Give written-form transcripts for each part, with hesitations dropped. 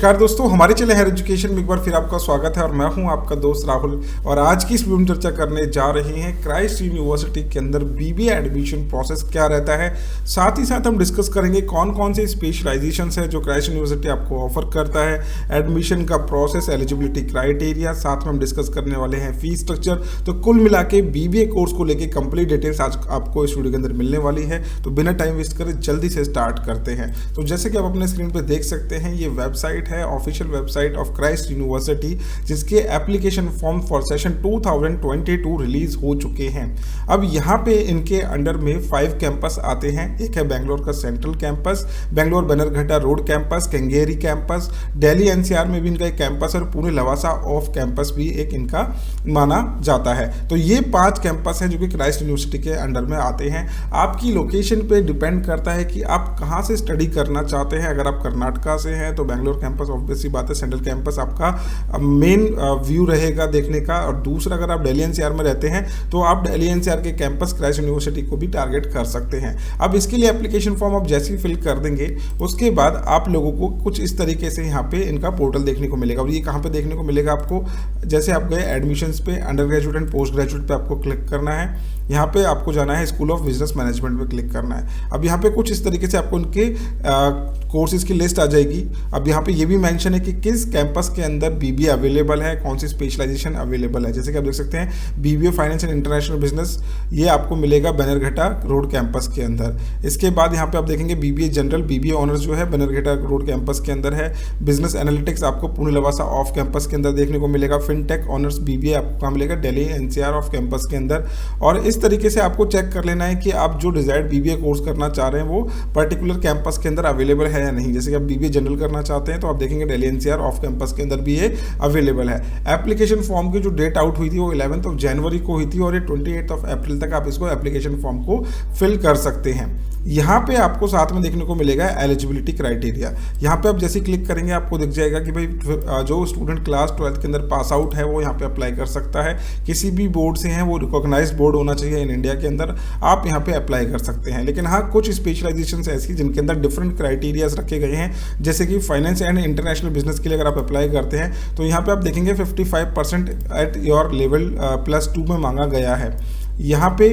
नमस्कार दोस्तों, हमारे चैनल हायर एजुकेशन में एक बार फिर आपका स्वागत है और मैं हूं आपका दोस्त राहुल। और आज की इस वीडियो में चर्चा करने जा रहे हैं क्राइस्ट यूनिवर्सिटी के अंदर बीबीए एडमिशन प्रोसेस क्या रहता है। साथ ही साथ हम डिस्कस करेंगे कौन कौन से स्पेशलाइजेशन है जो क्राइस्ट यूनिवर्सिटी आपको ऑफर करता है, एडमिशन का प्रोसेस, एलिजिबिलिटी क्राइटेरिया, साथ में हम डिस्कस करने वाले हैं फीस स्ट्रक्चर। तो कुल मिला के बीबीए कोर्स को लेकर कंप्लीट डिटेल्स आज आपको इस वीडियो के अंदर मिलने वाली है। तो बिना टाइम वेस्ट करे जल्दी से स्टार्ट करते हैं। तो जैसे कि आप अपने स्क्रीन पर देख सकते हैं, ये वेबसाइट है, official website of Christ University, जिसके application form for session 2022 release हो चुके हैं। अब यहाँ पे इनके अंडर में 5 कैंपस आते हैं। एक है बेंगलोर का central campus, Bangalore Bannerghatta road campus, Kengeri campus, Delhi NCR में भी इनका एक कैंपस और पुणे लवासा ऑफ कैंपस भी एक इनका माना जाता है। तो ये 5 कैंपस हैं जो कि क्राइस्ट यूनिवर्सिटी के अंडर में आते हैं। आपकी लोकेशन पे डिपेंड करता है कि आप कहाँ से स्टडी करना चाहते हैं। अगर आप कर्नाटका से हैं तो बेंगलोर कैंपस ऑब्वियसली बात है, सेंट्रल कैंपस आपका मेन व्यू रहेगा देखने का। और दूसरा, अगर आप दिल्ली एनसीआर में रहते हैं तो आप दिल्ली एनसीआर के कैंपस क्राइस्ट यूनिवर्सिटी को भी टारगेट कर सकते हैं। अब इसके लिए एप्लीकेशन फॉर्म आप जैसे ही फिल कर देंगे उसके बाद आप लोगों को कुछ इस तरीके से यहाँ पे इनका पोर्टल देखने को मिलेगा। और ये कहाँ पे देखने को मिलेगा आपको, जैसे आप गए एडमिशन्स पे, under graduate and post graduate पे आपको क्लिक करना है। यहाँ पे आपको जाना है स्कूल ऑफ बिजनेस मैनेजमेंट पे क्लिक करना है। अब यहाँ पे कुछ इस तरीके से आपको उनके कोर्सेज की लिस्ट आ जाएगी। अब यहाँ पे ये भी मेंशन है कि किस कैंपस के अंदर बीबीए अवेलेबल है, कौन सी स्पेशलाइजेशन अवेलेबल है। जैसे कि आप देख सकते हैं BBA finance and international business, ये आपको मिलेगा बनरघट्टा रोड कैंपस के अंदर। इसके बाद यहाँ पे आप देखेंगे बीबीए जनरल, बीबीए ऑनर्स जो है बनरघट्टा रोड कैंपस के अंदर है। बिजनेस एनालिटिक्स आपको पुणे लवासा ऑफ कैंपस के अंदर देखने को मिलेगा। फिनटेक ऑनर्स बीबीए आपको कहाँ मिलेगा, दिल्ली एनसीआर ऑफ कैंपस के अंदर। और इस तरीके से आपको चेक कर लेना है कि आप जो डिजायर्ड बीबीए कोर्स करना चाह रहे हैं वो पर्टिकुलर कैंपस के अंदर अवेलेबल है या नहीं। जैसे कि आप बीबीए जनरल करना चाहते हैं तो आप देखेंगे दिल्ली एनसीआर ऑफ कैंपस के अंदर भी ये अवेलेबल है। एप्लीकेशन फॉर्म की जो डेट आउट हुई थी वो 11 जनवरी को हुई थी और ये 28 अप्रैल तक आप इसको एप्लीकेशन फॉर्म को फिल कर सकते हैं। यहाँ पे आपको साथ में देखने को मिलेगा एलिजिबिलिटी क्राइटेरिया। यहाँ पे आप जैसे क्लिक करेंगे आपको दिख जाएगा कि भाई जो स्टूडेंट क्लास 12th के अंदर पास आउट है वो यहाँ पे अप्लाई कर सकता है। किसी भी बोर्ड से हैं, वो रिकॉग्नाइज्ड बोर्ड होना चाहिए इन इंडिया के अंदर, आप यहाँ पे अप्लाई कर सकते हैं। लेकिन हाँ, कुछ स्पेशलाइजेशन ऐसी जिनके अंदर डिफरेंट क्राइटेरियाज रखे गए हैं। जैसे कि फाइनेंस एंड इंटरनेशनल बिजनेस के लिए अगर आप अप्लाई करते हैं तो यहाँ पे आप देखेंगे 55% एट योर लेवल +2 में मांगा गया है। यहाँ पे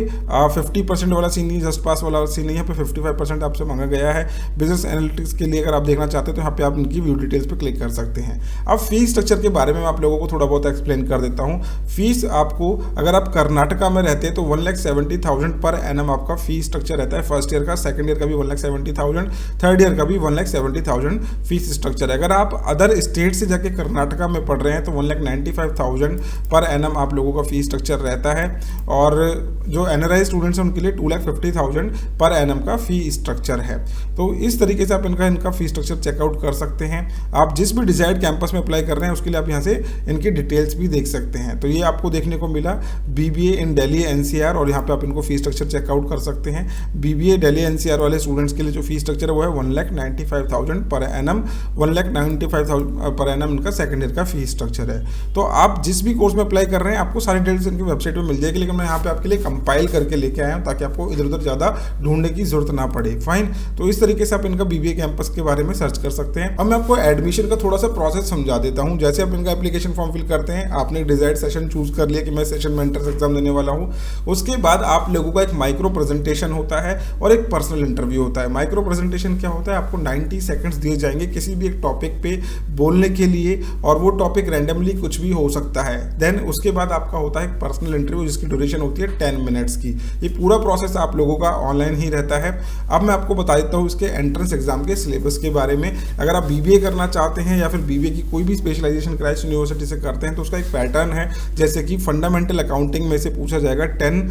50% वाला सीन नहीं, जस्ट पास वाला सीन नहीं, यहाँ पे 55% आपसे मांगा गया है। बिजनेस एनालिटिक्स के लिए अगर आप देखना चाहते हैं तो यहाँ पे आप इनकी व्यू डिटेल्स पे क्लिक कर सकते हैं। अब फीस स्ट्रक्चर के बारे में मैं आप लोगों को थोड़ा बहुत एक्सप्लेन कर देता हूँ। फीस आपको, अगर आप कर्नाटका में रहते हैं तो 1,70,000 पर एनम आपका फीस स्ट्रक्चर रहता है। फर्स्ट ईयर का, सेकंड ईयर का भी 1,70,000, थर्ड ईयर का भी 1,70,000 फीस स्ट्रक्चर है। अगर आप अदर स्टेट से जाके कर्नाटका में पढ़ रहे हैं तो 1,95,000 पर एनम आप लोगों का फीस स्ट्रक्चर रहता है। और जो एनआरआई स्टूडेंट्स हैं उनके लिए 2,50,000 पर एनम का फी स्ट्रक्चर है। तो इस तरीके से आप इनका फी स्ट्रक्चर चेकआउट कर सकते हैं। आप जिस भी डिजायर्ड कैंपस में अप्लाई कर रहे हैं उसके लिए आप यहाँ से इनकी डिटेल्स भी देख सकते हैं। तो ये आपको देखने को मिला बीबीए इन दिल्ली एनसीआर, और यहाँ पे आप इनको फी स्ट्रक्चर चेकआउट कर सकते हैं। बीबीए दिल्ली एनसीआर वाले स्टूडेंट्स के लिए जो फी स्ट्रक्चर है वो है 1,95,000 पर एनम, 1,95,000 पर एनम इनका सेकंड ईयर का फी स्ट्रक्चर है। तो आप जिस भी कोर्स में अप्लाई कर रहे हैं आपको सारी डिटेल्स इनकी वेबसाइट पर मिल जाएगी, लेकिन मैं यहाँ पे आपके लिए कंपाइल करके लेके आया हूं ताकि आपको इधर उधर ज़्यादा ढूंढने की जरूरत ना पड़े। फाइन, तो इस तरीके से आप इनका बीबीए कैंपस के बारे में सर्च कर सकते हैं। अब मैं आपको एडमिशन का थोड़ा सा प्रोसेस समझा देता हूं। जैसे आप इनका एप्लीकेशन फॉर्म फिल करते हैं, आपने एक डिजायर्ड सेशन चूज कर लिया कि मैं सेशन में एंट्रेंस एग्जाम देने वाला हूं। उसके बाद आप लोगों का एक माइक्रो प्रेजेंटेशन होता है और एक पर्सनल इंटरव्यू होता है। माइक्रो प्रेजेंटेशन क्या होता है, आपको 90 सेकंड्स दिए जाएंगे किसी भी एक टॉपिक पे बोलने के लिए, और वो टॉपिक रैंडमली कुछ भी हो सकता है। देन उसके बाद आपका होता है पर्सनल इंटरव्यू जिसकी ड्यूरेशन होती है 10 मिनट्स की। ये पूरा प्रोसेस आप लोगों का ऑनलाइन ही रहता है। अब मैं आपको बता देता हूँ इसके एंट्रेंस एग्जाम के सिलेबस के बारे में। अगर आप बीबीए करना चाहते हैं या फिर बीबीए की कोई भी स्पेशलाइजेशन क्राइस्ट यूनिवर्सिटी से करते हैं तो उसका एक पैटर्न है। जैसे कि फंडामेंटल अकाउंटिंग में से पूछा जाएगा 10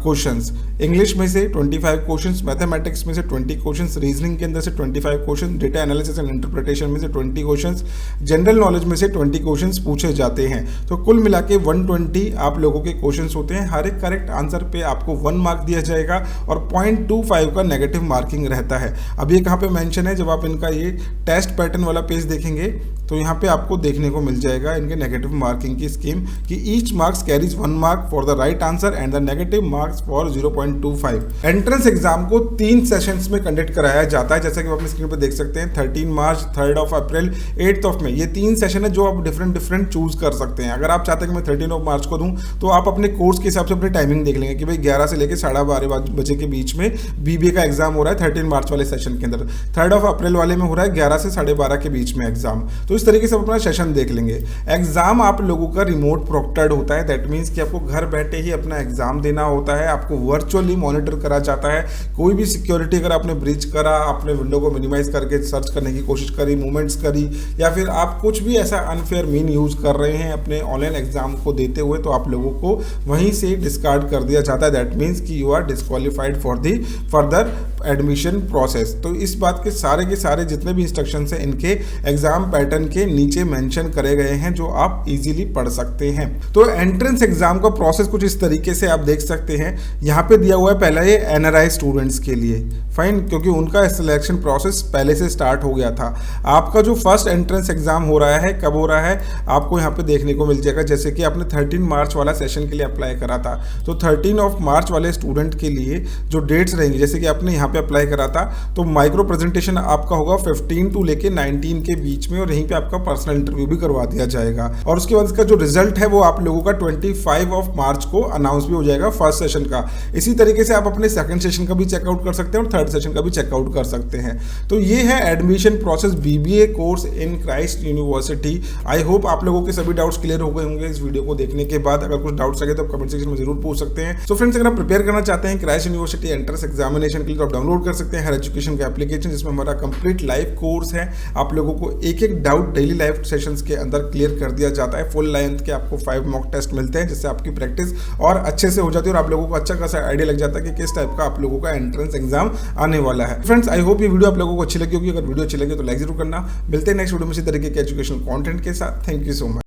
क्वेश्चंस, इंग्लिश में से 25 क्वेश्चंस, मैथमेटिक्स में से 20 क्वेश्चंस, रीजनिंग के अंदर से 25 question, data analysis and interpretation में से 20 क्वेश्चंस, जनरल नॉलेज में से 20 क्वेश्चंस पूछे जाते हैं। तो कुल मिला के 120 आप लोगों के क्वेश्चंस होते हैं। हर एक करेक्ट आंसर पे आपको 1 मार्क दिया जाएगा और 0.25 का नेगेटिव मार्किंग रहता है। अब ये कहाँ पे मेंशन है, जब आप इनका ये टेस्ट पैटर्न वाला पेज देखेंगे तो यहाँ पे आपको देखने को मिल जाएगा इनके नेगेटिव मार्किंग की स्कीम कि each marks carries 1 mark for the right answer and the negative marks for 0.25। Entrance exam को 3 सेशंस में कंडक्ट कराया जाता है, जैसा कि आप अपनी स्क्रीन पर देख सकते हैं। 13 मार्च, 3 अप्रैल, 8 मई, ये 3 सेशन है जो आप डिफरेंट चूज कर सकते हैं। अगर आप चाहते हैं कि मैं 13 मार्च को दूं तो आप अपने कोर्स के हिसाब से अपनी टाइमिंग देख लेंगे कि भाई 11 से लेकर 12:30 बजे के बीच में बीबीए का एग्जाम हो रहा है 13 मार्च वाले सेशन के अंदर। 3 अप्रैल वाले में हो रहा है 11 से 12:30 के बीच में एग्जाम। तो इस तरीके से आप अपना सेशन देख लेंगे। एग्जाम आप लोगों का रिमोट प्रोक्टर्ड होता है, दैट मीन्स कि आपको घर बैठे ही अपना एग्जाम देना होता है। आपको वर्चुअली मॉनिटर करा जाता है। कोई भी सिक्योरिटी अगर आपने ब्रीच करा, आपने विंडो को मिनिमाइज करके सर्च करने की कोशिश करी, मूवमेंट्स करी, या फिर आप कुछ भी ऐसा अनफेयर मीन यूज कर रहे हैं अपने ऑनलाइन एग्जाम को देते हुए, तो आप लोगों को वहीं से डिस्कार्ड कर दिया जाता है। दैट मीन्स कि you are disqualified for the further admission process. तो इस बात के सारे जितने भी इंस्ट्रक्शंस हैं इनके एग्जाम पैटर्न के नीचे मेंशन करे गए हैं, जो आप इजीली पढ़ सकते हैं। तो एंट्रेंस एग्जाम का प्रोसेस कुछ इस तरीके से आप देख सकते हैं। यहाँ पे दिया हुआ है पहला ये एनआरआई स्टूडेंट्स के लिए, फाइन, क्योंकि उनका सिलेक्शन प्रोसेस पहले से स्टार्ट हो गया था। आपका जो फर्स्ट एंट्रेंस एग्जाम हो रहा है, कब हो रहा है, आपको यहाँ पे देखने को मिल जाएगा। जैसे कि आपने 13 मार्च वाला सेशन के लिए अप्लाई करा था, तो 13 मार्च वाले स्टूडेंट के लिए जो डेट्स रहेंगी, जैसे कि आपने यहाँ पे अप्लाई करा था, तो माइक्रो प्रेजेंटेशन आपका होगा 15 टू लेके 19 के बीच में, और यहीं पे आपका पर्सनल इंटरव्यू भी करवा दिया जाएगा। और उसके बाद इसका जो रिजल्ट है वो आप लोगों का 25 मार्च को अनाउंस भी हो जाएगा फर्स्ट सेशन का। इसी तरीके से आप अपने सेकंड सेशन का भी चेकआउट कर सकते हैं और थर्ड सेशन का भी चेकआउट कर सकते हैं। तो ये है admission process BBA course in Christ university. I hope आप लोगों के सभी डाउट्स क्लियर हो गए होंगे इस वीडियो को देखने के बाद। अगर कुछ डाउट्स लगे तो आप कमेंट सेक्शन में जरूर पूछ सकते हैं। सो फ्रेंड्स, अगर आप प्रिपेयर करना चाहते हैं क्राइस्ट यूनिवर्सिटी एंट्रेंस एग्जामिनेशन के लिए, तो आप डाउनलोड कर सकते हैं हर एजुकेशन का एप्लीकेशन, जिसमें हमारा कंप्लीट लाइव कोर्स है। आप लोगों को एक डाउट डेली लाइव सेशंस के अंदर क्लियर कर दिया जाता है। फुल लेंथ के आपको 5 मॉक टेस्ट मिलते हैं, जिससे आपकी प्रैक्टिस और अच्छे से हो जाती है और आप लोगों को अच्छा खासा आइडिया लग जाता है कि किस टाइप का आप लोगों का एंट्रेंस एग्जाम आने वाला है। फ्रेंड्स, आई होप ये वीडियो आप लोगों को अच्छी लगी होगी। अगर वीडियो अच्छी लगी तो लाइक जरूर करना। मिलते हैं नेक्स्ट वीडियो में इसी तरीके के एजुकेशनल कंटेंट के साथ। Thank you so much.